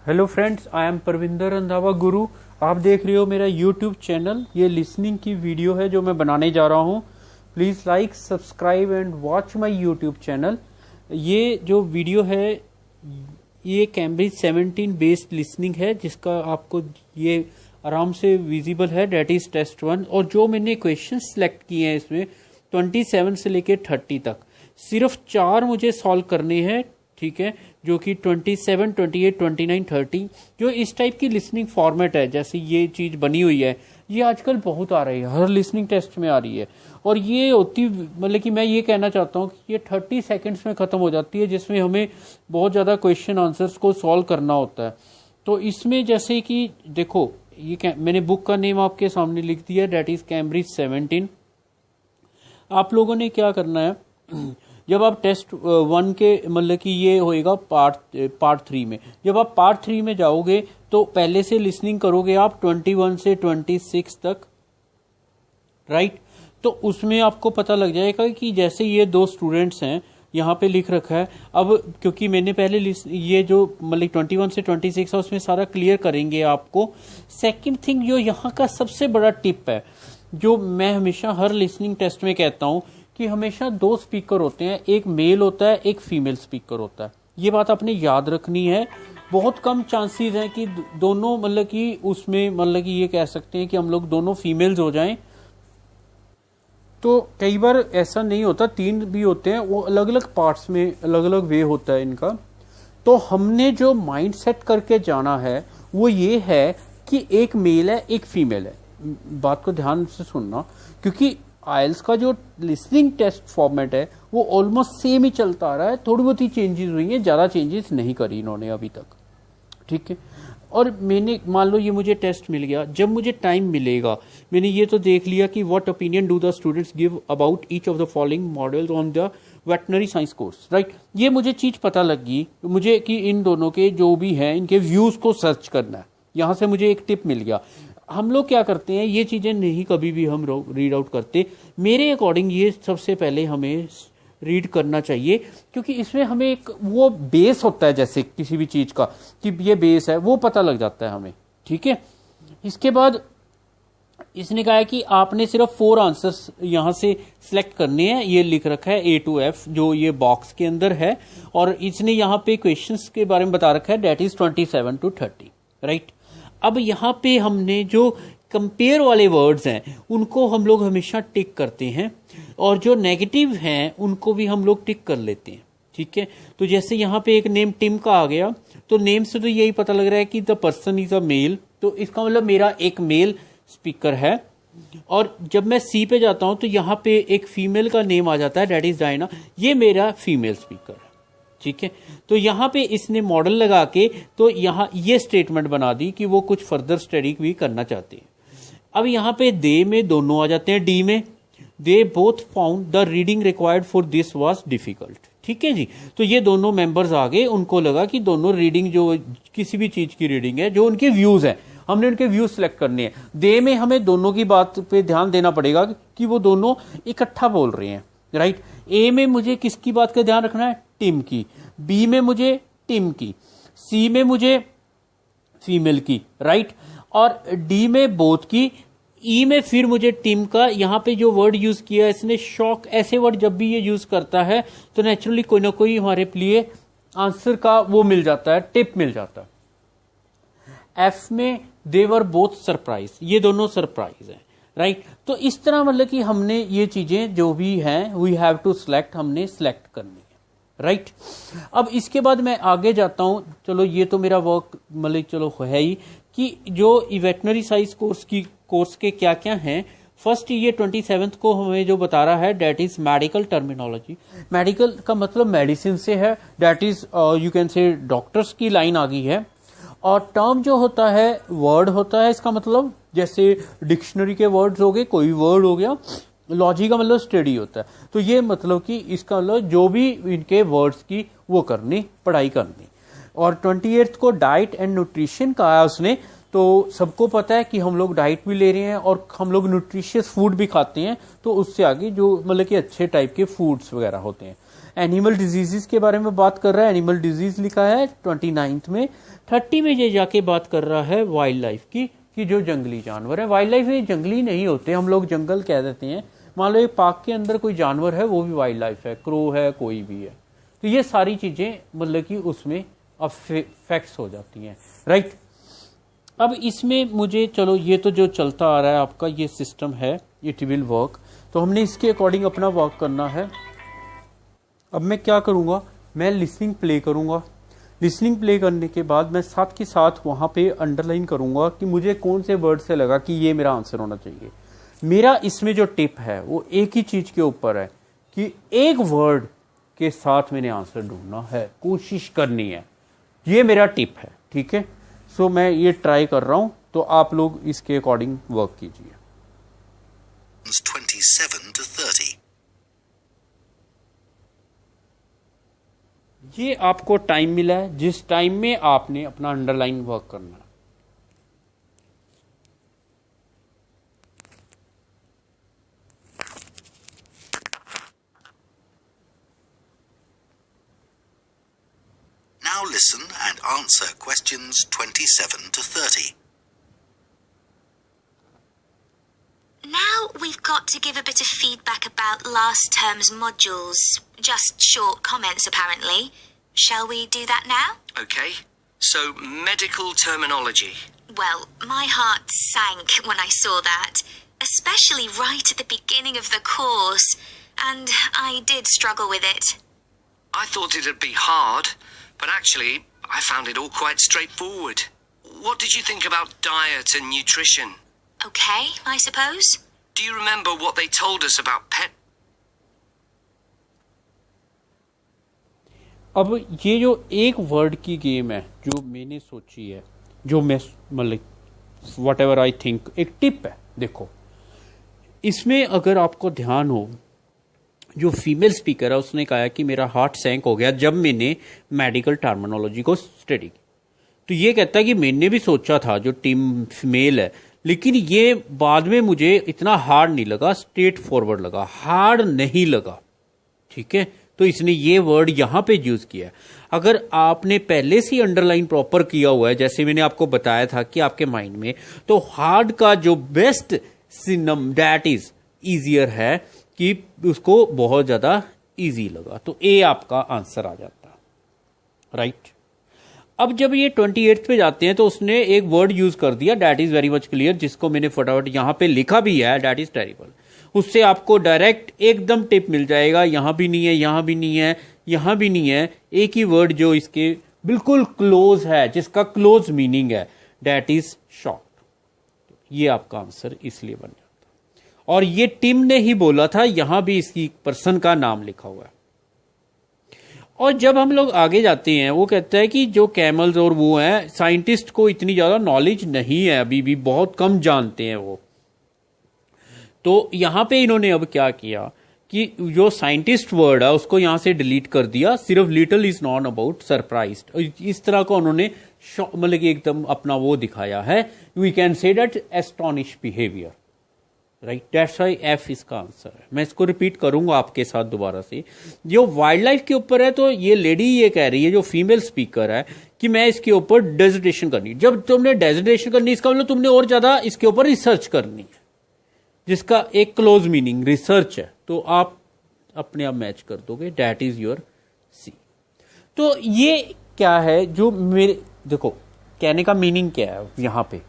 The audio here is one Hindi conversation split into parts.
Hello friends, I am Parvinder Randhawa गुरु। आप देख रहे हो मेरा यूट्यूब चैनल। ये लिसनिंग की वीडियो है जो मैं बनाने जा रहा हूँ। Please like, subscribe and watch my YouTube channel. ये जो वीडियो है ये कैम्ब्रिज 17 बेस्ड लिसनिंग है, जिसका आपको ये आराम से विजिबल है, डेट इज टेस्ट 1। और जो मैंने क्वेश्चन सिलेक्ट किए हैं इसमें 27 से लेके 30 तक, सिर्फ 4 मुझे सॉल्व करने हैं, ठीक है, जो कि 27, 28, 29, 30 जो इस टाइप की लिसनिंग फॉर्मेट है, जैसे ये चीज बनी हुई है, ये आजकल बहुत आ रही है, हर लिसनिंग टेस्ट में आ रही है। और ये होती, मतलब कि मैं ये कहना चाहता हूँ कि ये 30 सेकंड्स में खत्म हो जाती है, जिसमें हमें बहुत ज्यादा क्वेश्चन आंसर्स को सॉल्व करना होता है। तो इसमें जैसे कि देखो, ये मैंने बुक का नेम आपके सामने लिख दिया, डेट इज कैम्ब्रिज 17। आप लोगों ने क्या करना है, जब आप टेस्ट 1 के मतलब कि ये होएगा पार्ट 3 में, जब आप पार्ट 3 में जाओगे तो पहले से लिसनिंग करोगे आप 21 से 26 तक, राइट। तो उसमें आपको पता लग जाएगा कि जैसे ये 2 स्टूडेंट्स हैं, यहाँ पे लिख रखा है। अब क्योंकि मैंने पहले ये जो मतलब 21 से 26 है उसमें सारा क्लियर करेंगे आपको। सेकंड थिंग, जो यहाँ का सबसे बड़ा टिप है, जो मैं हमेशा हर लिसनिंग टेस्ट में कहता हूँ कि हमेशा 2 स्पीकर होते हैं, एक मेल होता है, एक फीमेल स्पीकर होता है। ये बात आपने याद रखनी है। बहुत कम चांसेस हैं कि दोनों मतलब कि उसमें मतलब कि ये कह सकते हैं कि हम लोग दोनों फीमेल्स हो जाएं। तो कई बार ऐसा नहीं होता, 3 भी होते हैं, वो अलग अलग पार्ट्स में अलग अलग वे होता है इनका। तो हमने जो माइंड सेट करके जाना है वो ये है कि एक मेल है, एक फीमेल है। बात को ध्यान से सुनना, क्योंकि आइल्स का जो लिसनिंग टेस्ट फॉर्मेट है वो ऑलमोस्ट सेम ही चलता आ रहा है, थोड़ी बहुत ही चेंजेस हुई हैं, ज़्यादा चेंजेस नहीं करी इन्होंने अभी तक, ठीक है। और मैंने मान लो ये मुझे टेस्ट मिल गया, जब मुझे टाइम मिलेगा मैंने ये तो देख लिया कि what opinion do the students give about each of the following models on the veterinary science course, right. ये मुझे चीज़ पता लगी मुझे कि इन दोनों के जो भी हैं इनके व्यूज़ को सर्च करना है। यहाँ से मुझे एक टिप मिल गया। हम लोग क्या करते हैं, ये चीज़ें नहीं कभी भी हम रीड आउट करते। मेरे अकॉर्डिंग ये सबसे पहले हमें रीड करना चाहिए, क्योंकि इसमें हमें एक वो बेस होता है, जैसे किसी भी चीज़ का कि ये बेस है, वो पता लग जाता है हमें, ठीक है। इसके बाद इसने कहा है कि आपने सिर्फ 4 आंसर्स यहाँ से सिलेक्ट करने हैं। ये लिख रखा है A to F, जो ये बॉक्स के अंदर है, और इसने यहाँ पे क्वेश्चंस के बारे में बता रखा है, डेट इज 27 to 30, राइट। अब यहाँ पे हमने जो कंपेयर वाले वर्ड्स हैं उनको हम लोग हमेशा टिक करते हैं, और जो नेगेटिव हैं उनको भी हम लोग टिक कर लेते हैं, ठीक है। तो जैसे यहाँ पे एक नेम टिम का आ गया, तो नेम से तो यही पता लग रहा है कि the person is a male, तो इसका मतलब मेरा एक मेल स्पीकर है। और जब मैं सी पे जाता हूं तो यहाँ पे एक फीमेल का नेम आ जाता है, डेट इज डायना, ये मेरा फीमेल स्पीकर है, ठीक है। तो यहाँ पे इसने मॉडल लगा के तो यहाँ ये स्टेटमेंट बना दी कि वो कुछ फर्दर स्टडी भी करना चाहते हैं। अब यहाँ पे दे में दोनों आ जाते हैं, डी में they both found the reading required for this was difficult, ठीक है जी। तो ये दोनों मेंबर्स आ गए, उनको लगा कि दोनों रीडिंग, जो किसी भी चीज की रीडिंग है, जो उनके व्यूज है, हमने उनके व्यूज सिलेक्ट करने हैं। दे में हमें दोनों की बात पे ध्यान देना पड़ेगा कि वो दोनों इकट्ठा बोल रहे हैं, राइट। ए में मुझे किसकी बात का ध्यान रखना है, टिम की। बी में मुझे टिम की। सी में मुझे फीमेल की, राइट। और डी में बोथ की। ई में फिर मुझे टिम का। यहां पे जो वर्ड यूज किया इसने, शॉक, ऐसे वर्ड जब भी ये यूज करता है तो नेचुरली कोई ना कोई हमारे लिए आंसर का वो मिल जाता है, टिप मिल जाता है। एफ में दे वर बोथ सरप्राइज, ये दोनों सरप्राइज हैं, राइट। तो इस तरह मतलब कि हमने ये चीजें जो भी हैं वी हैव टू सिलेक्ट, हमने सिलेक्ट करनी है, राइट। अब इसके बाद मैं आगे जाता हूं। चलो ये तो मेरा वर्क मतलब चलो है ही कि जो वेटनरी साइंस कोर्स के क्या क्या हैं। फर्स्ट ये 27 को हमें जो बता रहा है, that is medical terminology. Medical का मतलब मेडिसिन से है, that is you can say doctors की लाइन आ गई है। और टर्म जो होता है वर्ड होता है, इसका मतलब जैसे डिक्शनरी के वर्ड्स हो गए, कोई वर्ड हो गया। लॉजी का मतलब स्टडी होता है, तो ये मतलब कि इसका मतलब जो भी इनके वर्ड्स की वो करनी, पढ़ाई करनी। और 28 को डाइट एंड न्यूट्रिशन कहा है उसने। तो सबको पता है कि हम लोग डाइट भी ले रहे हैं और हम लोग न्यूट्रिशियस फूड भी खाते हैं, तो उससे आगे जो मतलब कि अच्छे टाइप के फूड्स वगैरह होते हैं। एनिमल डिजीजेस के बारे में बात कर रहा है, एनिमल डिजीज लिखा है 29 में। 30 में ये जाके बात कर रहा है वाइल्ड लाइफ की, कि जो जंगली जानवर है। वाइल्ड लाइफ ये जंगली नहीं होते, हम लोग जंगल कह देते हैं। मान लो एक पार्क के अंदर कोई जानवर है, वो भी वाइल्ड लाइफ है, क्रो है, कोई भी है। तो ये सारी चीजें मतलब कि उसमें अफेक्ट्स हो जाती हैं, राइट। अब इसमें मुझे चलो ये तो जो चलता आ रहा है आपका ये सिस्टम है, इट विल वर्क, तो हमने इसके अकॉर्डिंग अपना वर्क करना है। अब मैं क्या करूँगा, मैं लिसनिंग प्ले करूँगा। लिसनिंग प्ले करने के बाद मैं साथ के साथ वहाँ पे अंडरलाइन करूँगा कि मुझे कौन से वर्ड से लगा कि ये मेरा आंसर होना चाहिए। मेरा इसमें जो टिप है वो एक ही चीज़ के ऊपर है कि एक वर्ड के साथ मैंने आंसर ढूंढना है, कोशिश करनी है। ये मेरा टिप है, ठीक है। सो मैं ये ट्राई कर रहा हूं, तो आप लोग इसके अकॉर्डिंग वर्क कीजिए। 27 to 30. ये आपको टाइम मिला है, जिस टाइम में आपने अपना अंडरलाइन वर्क करना है। Now listen and answer questions 27 to 30. Now we've got to give a bit of feedback about last term's modules. Just short comments, apparently. Shall we do that now? Okay. So, medical terminology. Well, my heart sank when I saw that, especially right at the beginning of the course, and I did struggle with it. I thought it'd be hard, but actually, I found it all quite straightforward. What did you think about diet and nutrition? Okay, I suppose. Do you remember what they told us about pet? अब ये जो एक वर्ड की गेम है जो मैंने सोची है, जो मैं मतलब वट एवर आई थिंक, एक टिप है। देखो इसमें अगर आपको ध्यान हो, जो फीमेल स्पीकर है उसने कहा कि मेरा हार्ट सैंक हो गया जब मैंने मेडिकल टर्मिनोलॉजी को स्टडी की। तो ये कहता है कि मैंने भी सोचा था, जो टीम फीमेल है, लेकिन ये बाद में मुझे इतना हार्ड नहीं लगा, स्ट्रेट फॉरवर्ड लगा, हार्ड नहीं लगा, ठीक है। तो इसने ये वर्ड यहां पे यूज किया है। अगर आपने पहले से अंडरलाइन प्रॉपर किया हुआ है, जैसे मैंने आपको बताया था कि आपके माइंड में, तो हार्ड का जो best synonym that is easier है कि उसको बहुत ज्यादा इजी लगा। तो ए आपका आंसर आ जाता, राइट। अब जब ये 28 पे जाते हैं तो उसने एक वर्ड यूज कर दिया, that is very much clear, जिसको मैंने फटाफट यहां पे लिखा भी है, दैट इज टेरिबल। उससे आपको डायरेक्ट एकदम टिप मिल जाएगा, यहां भी नहीं है, यहां भी नहीं है, यहां भी नहीं है, एक ही वर्ड जो इसके बिल्कुल क्लोज है, जिसका क्लोज मीनिंग है, दैट इज शॉर्ट। ये आपका आंसर इसलिए बन जाता। और ये टिम ने ही बोला था, यहां भी इसकी पर्सन का नाम लिखा हुआ है। और जब हम लोग आगे जाते हैं, वो कहता है कि जो कैमल्स और वो हैं, साइंटिस्ट को इतनी ज्यादा नॉलेज नहीं है, अभी भी बहुत कम जानते हैं वो। तो यहां पे इन्होंने अब क्या किया कि जो साइंटिस्ट वर्ड है उसको यहां से डिलीट कर दिया, सिर्फ little is non about surprised. इस तरह का उन्होंने मतलब कि एकदम अपना वो दिखाया है, we can say that astonish behaviour, right. That's why F इसका आंसर है। मैं इसको रिपीट करूंगा आपके साथ दोबारा से। जो वाइल्ड लाइफ के ऊपर है, तो ये लेडी ये कह रही है, जो फीमेल स्पीकर है, कि मैं इसके ऊपर डेजिटेशन करनी। जब तुमने डेजिटेशन करनी, इसका मतलब तुमने और ज्यादा इसके ऊपर रिसर्च करनी है, जिसका एक क्लोज मीनिंग रिसर्च है। तो आप अपने आप मैच कर दोगे, दैट इज योर सी। तो ये क्या है, जो मेरे देखो कहने का मीनिंग क्या है यहां पे,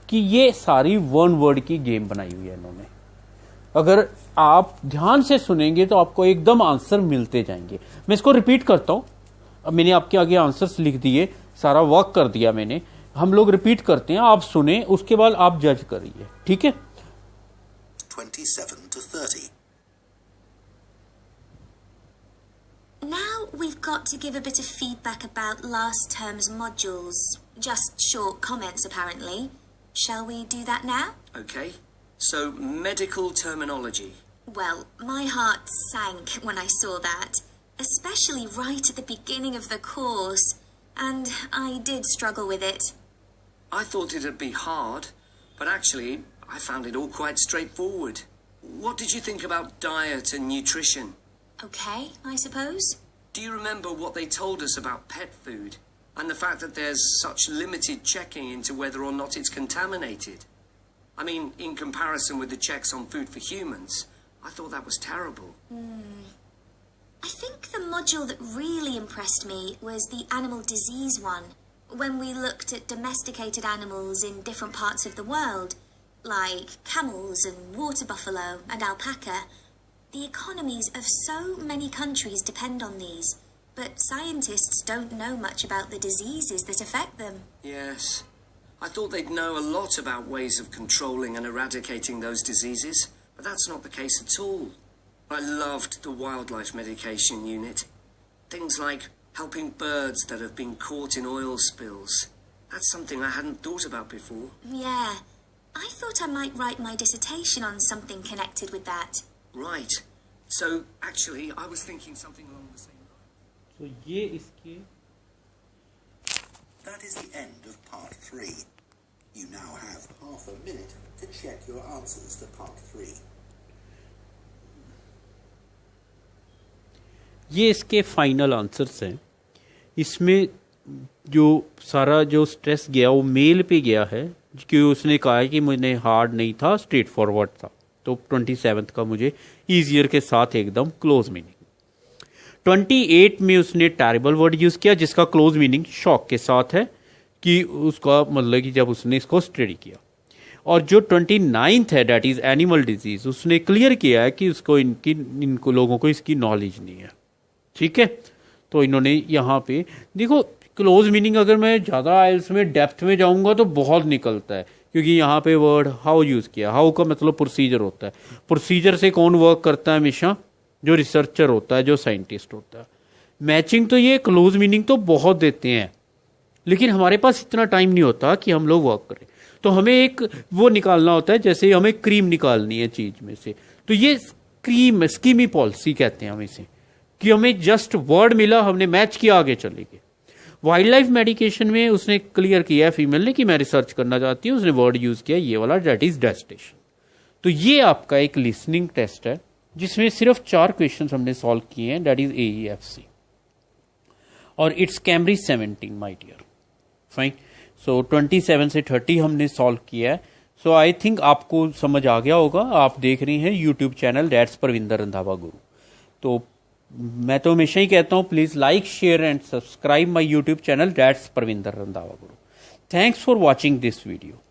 कि ये सारी वन वर्ड की गेम बनाई हुई है इन्होंने। अगर आप ध्यान से सुनेंगे तो आपको एकदम आंसर मिलते जाएंगे। मैं इसको रिपीट करता हूं। अब मैंने आपके आगे आंसर्स लिख दिए, सारा वर्क कर दिया मैंने। हम लोग रिपीट करते हैं, आप सुने, उसके बाद आप जज करिए, ठीक है। 27 to 30. Now we've got to give a bit of feedback about last term's modules. Just short comments, apparently. Shall we do that now? Okay. So, medical terminology. Well, my heart sank when I saw that, especially right at the beginning of the course, and I did struggle with it. I thought it'd be hard, but actually, I found it all quite straightforward. What did you think about diet and nutrition? Okay, I suppose. Do you remember what they told us about pet food and the fact that there's such limited checking into whether or not it's contaminated? I mean, in comparison with the checks on food for humans, I thought that was terrible. I think the module that really impressed me was the animal disease one, when we looked at domesticated animals in different parts of the world, like camels and water buffalo and alpaca. The economies of so many countries depend on these, but scientists don't know much about the diseases that affect them. Yes. I thought they'd know a lot about ways of controlling and eradicating those diseases, but that's not the case at all. I loved the wildlife medication unit. Things like helping birds that have been caught in oil spills. That's something I hadn't thought about before. Yeah, I thought I might write my dissertation on something connected with that. Right. So, actually, I was thinking something along the same lines. तो ये इसके That is the end of part 3. You now have half a minute to check your answers to part 3. ये इसके फाइनल आंसर्स हैं। इसमें जो सारा जो स्ट्रेस गया वो मेल पे गया है, क्योंकि उसने कहा है कि मुझे हार्ड नहीं था, स्ट्रेट फॉरवर्ड था। तो 27 का मुझे ईजियर के साथ एकदम क्लोज मीनिंग। 28 में उसने टेरिबल वर्ड यूज किया जिसका क्लोज मीनिंग शॉक के साथ है, कि उसका मतलब कि जब उसने इसको स्टडी किया। और जो 29th है दैट इज एनिमल डिजीज, उसने क्लियर किया है कि उसको इनको लोगों को इसकी नॉलेज नहीं है। ठीक है, तो इन्होंने यहाँ पे देखो क्लोज मीनिंग अगर मैं ज़्यादा आइल्स में डेप्थ में जाऊँगा तो बहुत निकलता है, क्योंकि यहाँ पे वर्ड हाउ यूज़ किया। हाउ का मतलब प्रोसीजर होता है। प्रोसीजर से कौन वर्क करता है हमेशा? जो रिसर्चर होता है, जो साइंटिस्ट होता है। मैचिंग तो ये क्लोज मीनिंग तो बहुत देते हैं, लेकिन हमारे पास इतना टाइम नहीं होता कि हम लोग वर्क करें। तो हमें एक वो निकालना होता है, जैसे हमें क्रीम निकालनी है चीज में से, तो ये क्रीम स्कीमी पॉलिसी कहते हैं हम इसे, कि हमें जस्ट वर्ड मिला, हमने मैच किया, आगे चले गए। वाइल्ड लाइफ मेडिकेशन में उसने क्लियर किया है फीमेल ने कि मैं रिसर्च करना चाहती हूँ, उसने वर्ड यूज किया ये वाला, दैट इज डेस्टेशन। तो ये आपका एक लिसनिंग टेस्ट है जिसमें सिर्फ 4 क्वेश्चन हमने सॉल्व किए हैं, दैट इज AEFC, और it's Cambridge 17 my dear. Fine. So 27 से 30 हमने सॉल्व किया है। सो आई थिंक आपको समझ आ गया होगा। आप देख रहे हैं YouTube channel that's Parvinder Randhawa Guru. तो मैं तो हमेशा ही कहता हूं, please like share and subscribe my YouTube channel that's Parvinder Randhawa Guru. Thanks for watching this video.